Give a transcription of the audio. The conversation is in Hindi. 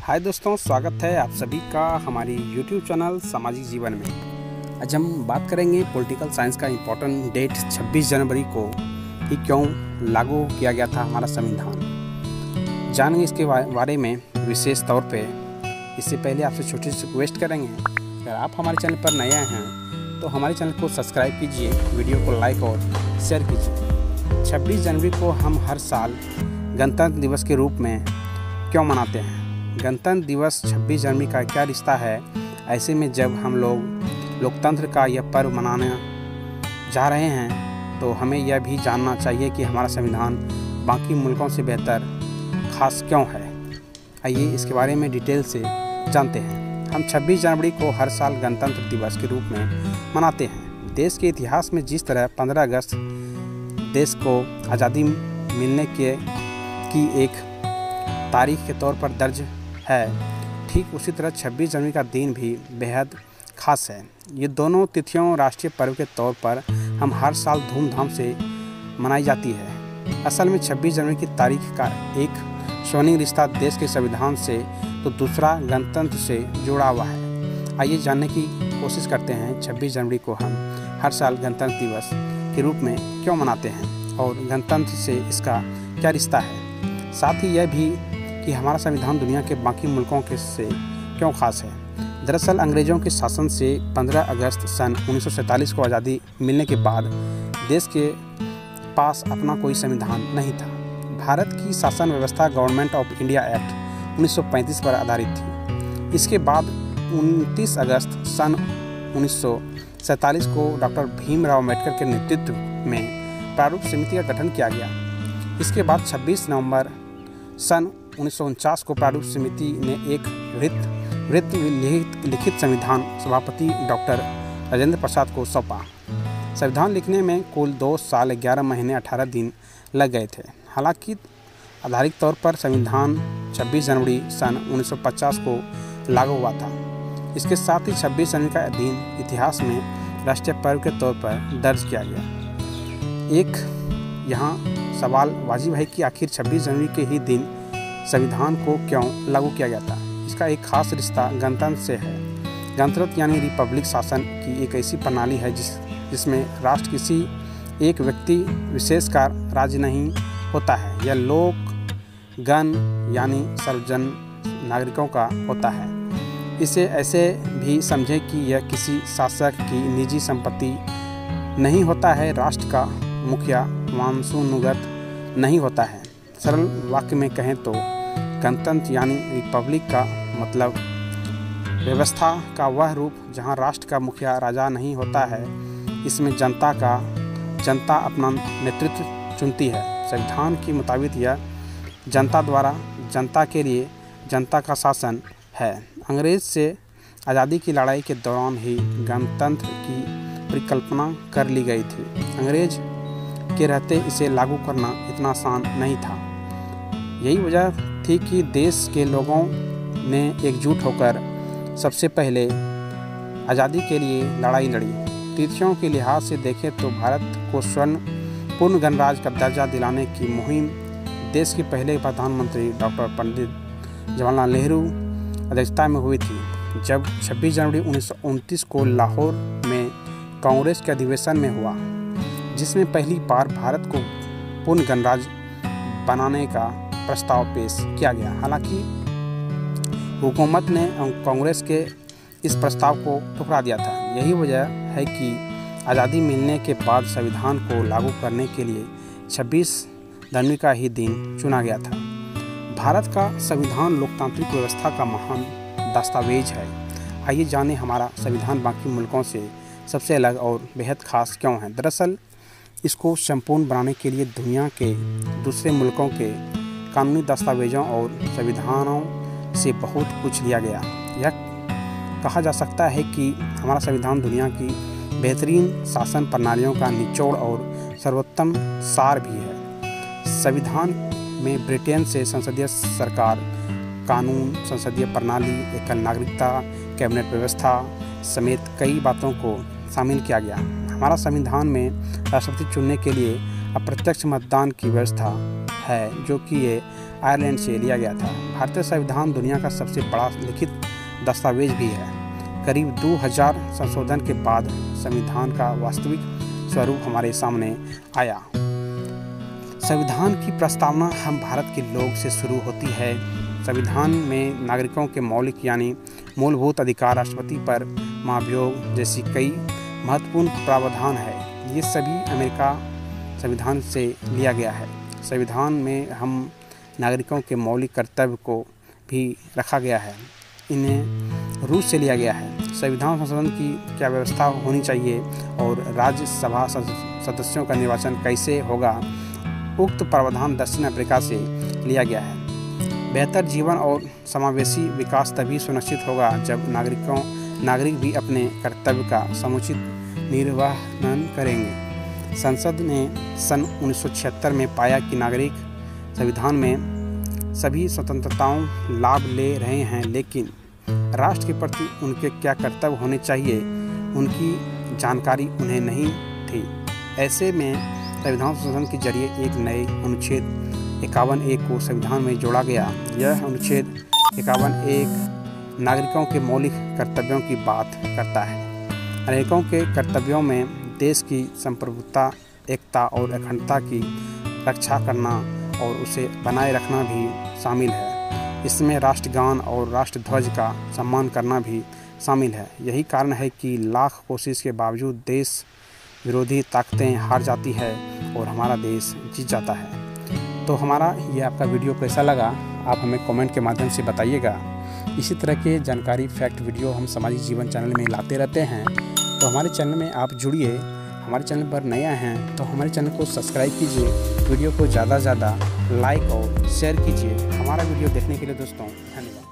हाय दोस्तों, स्वागत है आप सभी का हमारी YouTube चैनल सामाजिक जीवन में। आज हम बात करेंगे पॉलिटिकल साइंस का इम्पोर्टेंट डेट 26 जनवरी को कि क्यों लागू किया गया था हमारा संविधान। जानेंगे इसके बारे में विशेष तौर पे। इससे पहले आपसे छोटी सी रिक्वेस्ट करेंगे, अगर आप हमारे चैनल पर नए हैं तो हमारे चैनल को सब्सक्राइब कीजिए, वीडियो को लाइक और शेयर कीजिए। 26 जनवरी को हम हर साल गणतंत्र दिवस के रूप में क्यों मनाते हैं? गणतंत्र दिवस 26 जनवरी का क्या रिश्ता है? ऐसे में जब हम लोग लोकतंत्र का यह पर्व मनाने जा रहे हैं तो हमें यह भी जानना चाहिए कि हमारा संविधान बाकी मुल्कों से बेहतर खास क्यों है। आइए इसके बारे में डिटेल से जानते हैं। हम 26 जनवरी को हर साल गणतंत्र दिवस के रूप में मनाते हैं। देश के इतिहास में जिस तरह 15 अगस्त देश को आज़ादी मिलने की एक तारीख के तौर पर दर्ज है, ठीक उसी तरह 26 जनवरी का दिन भी बेहद खास है। ये दोनों तिथियों राष्ट्रीय पर्व के तौर पर हम हर साल धूमधाम से मनाई जाती है। असल में 26 जनवरी की तारीख का एक स्वर्णिम रिश्ता देश के संविधान से तो दूसरा गणतंत्र से जुड़ा हुआ है। आइए जानने की कोशिश करते हैं 26 जनवरी को हम हर साल गणतंत्र दिवस के रूप में क्यों मनाते हैं और गणतंत्र से इसका क्या रिश्ता है। साथ ही यह भी कि हमारा संविधान दुनिया के बाकी मुल्कों के से क्यों खास है। दरअसल अंग्रेज़ों के शासन से 15 अगस्त सन 1947 को आज़ादी मिलने के बाद देश के पास अपना कोई संविधान नहीं था। भारत की शासन व्यवस्था गवर्नमेंट ऑफ इंडिया एक्ट 1935 पर आधारित थी। इसके बाद 29 अगस्त सन 1947 को डॉक्टर भीमराव अम्बेडकर के नेतृत्व में प्रारूप समिति का गठन किया गया। इसके बाद 26 नवंबर सन 1949 को प्रारूप समिति ने एक वृत्त लिखित संविधान सभापति डॉक्टर राजेंद्र प्रसाद को सौंपा। संविधान लिखने में कुल 2 साल 11 महीने 18 दिन लग गए थे। हालांकि आधारिक तौर पर संविधान 26 जनवरी सन 1950 को लागू हुआ था। इसके साथ ही 26 जनवरी का दिन इतिहास में राष्ट्रीय पर्व के तौर पर दर्ज किया गया। एक यहाँ सवाल वाजिब है कि आखिर 26 जनवरी के ही दिन संविधान को क्यों लागू किया गया था। इसका एक खास रिश्ता गणतंत्र से है। गणतंत्र यानी रिपब्लिक शासन की एक ऐसी प्रणाली है जिसमें राष्ट्र किसी एक व्यक्ति विशेष का राज्य नहीं होता है। यह लोक गण यानी सर्वजन नागरिकों का होता है। इसे ऐसे भी समझें कि यह किसी शासक की निजी संपत्ति नहीं होता है। राष्ट्र का मुखिया वांसूनुगत नहीं होता है। सरल वाक्य में कहें तो गणतंत्र यानी रिपब्लिक का मतलब व्यवस्था का वह रूप जहां राष्ट्र का मुखिया राजा नहीं होता है। इसमें जनता अपना नेतृत्व चुनती है। संविधान के मुताबिक यह जनता द्वारा जनता के लिए जनता का शासन है। अंग्रेज से आज़ादी की लड़ाई के दौरान ही गणतंत्र की परिकल्पना कर ली गई थी। अंग्रेज के रहते इसे लागू करना इतना आसान नहीं था। यही वजह थी कि देश के लोगों ने एकजुट होकर सबसे पहले आज़ादी के लिए लड़ाई लड़ी। तिथियों के लिहाज से देखें तो भारत को पूर्ण गणराज्य का दर्जा दिलाने की मुहिम देश के पहले प्रधानमंत्री डॉक्टर पंडित जवाहरलाल नेहरू अध्यक्षता में हुई थी। जब 26 जनवरी 1929 को लाहौर में कांग्रेस के अधिवेशन में हुआ, जिसमें पहली बार भारत को पूर्ण गणराज्य बनाने का प्रस्ताव पेश किया गया। हालांकि हुकूमत ने कांग्रेस के इस प्रस्ताव को ठुकरा दिया था। यही वजह है कि आज़ादी मिलने के बाद संविधान को लागू करने के लिए 26 जनवरी का ही दिन चुना गया था। भारत का संविधान लोकतांत्रिक व्यवस्था का महान दस्तावेज है। आइए जानें हमारा संविधान बाकी मुल्कों से सबसे अलग और बेहद खास क्यों है। दरअसल इसको संपूर्ण बनाने के लिए दुनिया के दूसरे मुल्कों के कानूनी दस्तावेजों और संविधानों से बहुत कुछ लिया गया। यह कहा जा सकता है कि हमारा संविधान दुनिया की बेहतरीन शासन प्रणालियों का निचोड़ और सर्वोत्तम सार भी है। संविधान में ब्रिटेन से संसदीय सरकार, कानून, संसदीय प्रणाली, एकल नागरिकता, कैबिनेट व्यवस्था समेत कई बातों को शामिल किया गया। हमारा संविधान में राष्ट्रपति चुनने के लिए अप्रत्यक्ष मतदान की व्यवस्था है, जो कि ये आयरलैंड से लिया गया था। भारतीय संविधान दुनिया का सबसे बड़ा लिखित दस्तावेज भी है। करीब 2000 संशोधन के बाद संविधान का वास्तविक स्वरूप हमारे सामने आया। संविधान की प्रस्तावना हम भारत के लोग से शुरू होती है। संविधान में नागरिकों के मौलिक यानी मूलभूत अधिकार, राष्ट्रपति पर महाभियोग जैसी कई महत्वपूर्ण प्रावधान है। ये सभी अमेरिका संविधान से लिया गया है। संविधान में हम नागरिकों के मौलिक कर्तव्य को भी रखा गया है। इन्हें रूस से लिया गया है। संविधान संशोधन की क्या व्यवस्था होनी चाहिए और राज्यसभा सदस्यों का निर्वाचन कैसे होगा, उक्त प्रावधान दक्षिण अफ्रीका से लिया गया है। बेहतर जीवन और समावेशी विकास तभी सुनिश्चित होगा जब नागरिक भी अपने कर्तव्य का समुचित निर्वहन करेंगे। संसद ने सन 1976 में पाया कि नागरिक संविधान में सभी स्वतंत्रताओं लाभ ले रहे हैं, लेकिन राष्ट्र के प्रति उनके क्या कर्तव्य होने चाहिए उनकी जानकारी उन्हें नहीं थी। ऐसे में संविधान संशोधन के जरिए एक नए अनुच्छेद 51(1) को संविधान में जोड़ा गया। यह अनुच्छेद 51(1) नागरिकों के मौलिक कर्तव्यों की बात करता है। नागरिकों के कर्तव्यों में देश की संप्रभुता, एकता और अखंडता की रक्षा करना और उसे बनाए रखना भी शामिल है। इसमें राष्ट्रगान और राष्ट्रध्वज का सम्मान करना भी शामिल है। यही कारण है कि लाख कोशिश के बावजूद देश विरोधी ताकतें हार जाती है और हमारा देश जीत जाता है। तो हमारा ये आपका वीडियो कैसा लगा, आप हमें कमेंट के माध्यम से बताइएगा। इसी तरह के जानकारी फैक्ट वीडियो हम सामाजिक जीवन चैनल में लाते रहते हैं, तो हमारे चैनल में आप जुड़िए। हमारे चैनल पर नया हैं तो हमारे चैनल को सब्सक्राइब कीजिए, वीडियो को ज़्यादा से ज़्यादा लाइक और शेयर कीजिए। हमारा वीडियो देखने के लिए दोस्तों धन्यवाद।